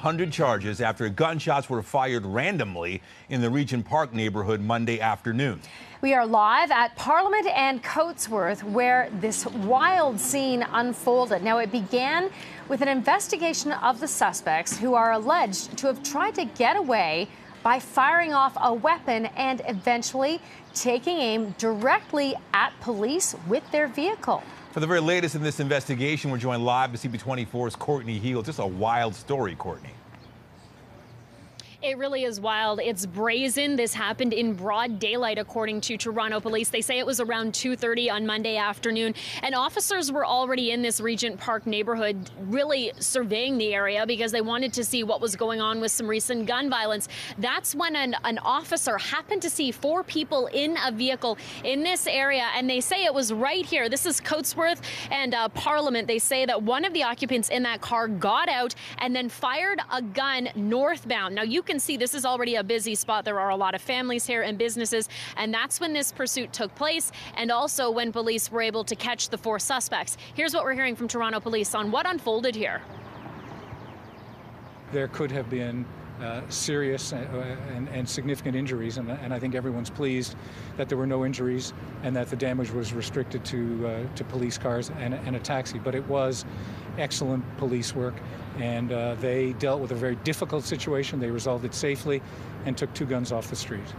100 charges after gunshots were fired randomly in the Regent Park neighborhood Monday afternoon. We are live at Parliament and Coatsworth, where this wild scene unfolded. Now, it began with an investigation of the suspects who are alleged to have tried to get away by firing off a weapon and eventually taking aim directly at police with their vehicle. For the very latest in this investigation, we're joined live by CP24's Courtney Heel. Just a wild story, Courtney. It really is wild. It's brazen. This happened in broad daylight, according to Toronto police. They say it was around 2:30 on Monday afternoon, and officers were already in this Regent Park neighborhood really surveying the area because they wanted to see what was going on with some recent gun violence. That's when an officer happened to see 4 people in a vehicle in this area, and they say it was right here. This is Coatsworth and Parliament. They say that one of the occupants in that car got out and then fired a gun northbound. Now, you can see this is already a busy spot. There are a lot of families here and businesses, and that's when this pursuit took place, and also when police were able to catch the 4 suspects. Here's what we're hearing from Toronto police on what unfolded here. There could have been serious and significant injuries, and I think everyone's pleased that there were no injuries and that the damage was restricted to police cars and a taxi. But it was excellent police work, and they dealt with a very difficult situation. They resolved it safely and took 2 guns off the street.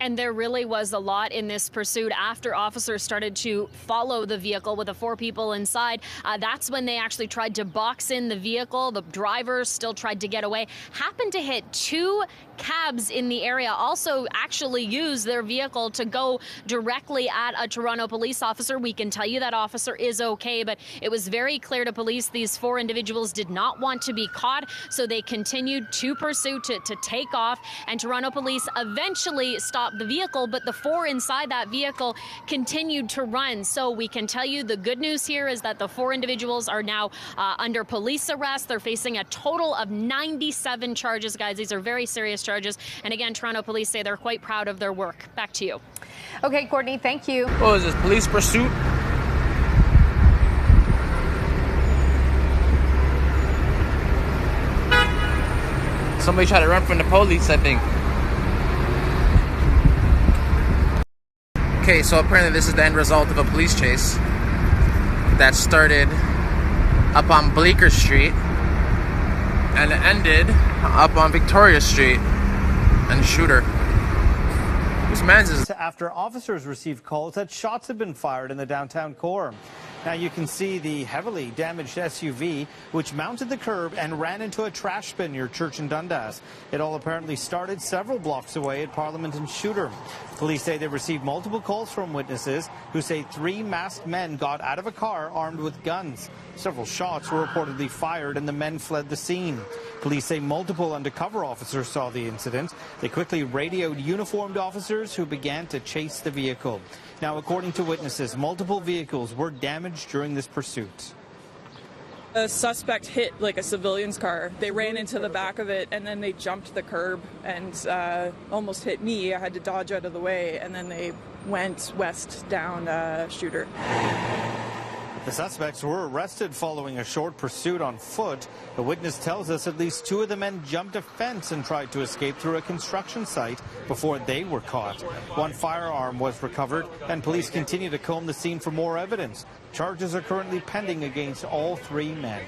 And there really was a lot in this pursuit after officers started to follow the vehicle with the 4 people inside. That's when they actually tried to box in the vehicle. The driver still tried to get away. Happened to hit 2 cabs in the area, also actually used their vehicle to go directly at a Toronto police officer. We can tell you that officer is okay, but it was very clear to police these 4 individuals did not want to be caught, so they continued to pursue, to take off, and Toronto police eventually stopped the vehicle, but the 4 inside that vehicle continued to run. So we can tell you the good news here is that the 4 individuals are now under police arrest. They're facing a total of 97 charges, guys. These are very serious charges. And again, Toronto police say they're quite proud of their work. Back to you. Okay, Courtney, thank you. What was this, police pursuit? Somebody tried to run from the police, I think. Okay, so apparently this is the end result of a police chase that started up on Bleecker Street and it ended up on Victoria Street and shooter. Whose man's is... After officers received calls that shots had been fired in the downtown core. Now you can see the heavily damaged SUV, which mounted the curb and ran into a trash bin near Church and Dundas. It all apparently started several blocks away at Parliament and Shooter. Police say they received multiple calls from witnesses who say 3 masked men got out of a car armed with guns. Several shots were reportedly fired and the men fled the scene. Police say multiple undercover officers saw the incident. They quickly radioed uniformed officers who began to chase the vehicle. Now, according to witnesses, multiple vehicles were damaged during this pursuit. The suspect hit like a civilian's car. They ran into the back of it and then they jumped the curb and almost hit me. I had to dodge out of the way, and then they went west down Shooter. The suspects were arrested following a short pursuit on foot. The witness tells us at least 2 of the men jumped a fence and tried to escape through a construction site before they were caught. 1 firearm was recovered, and police continue to comb the scene for more evidence. Charges are currently pending against all 3 men.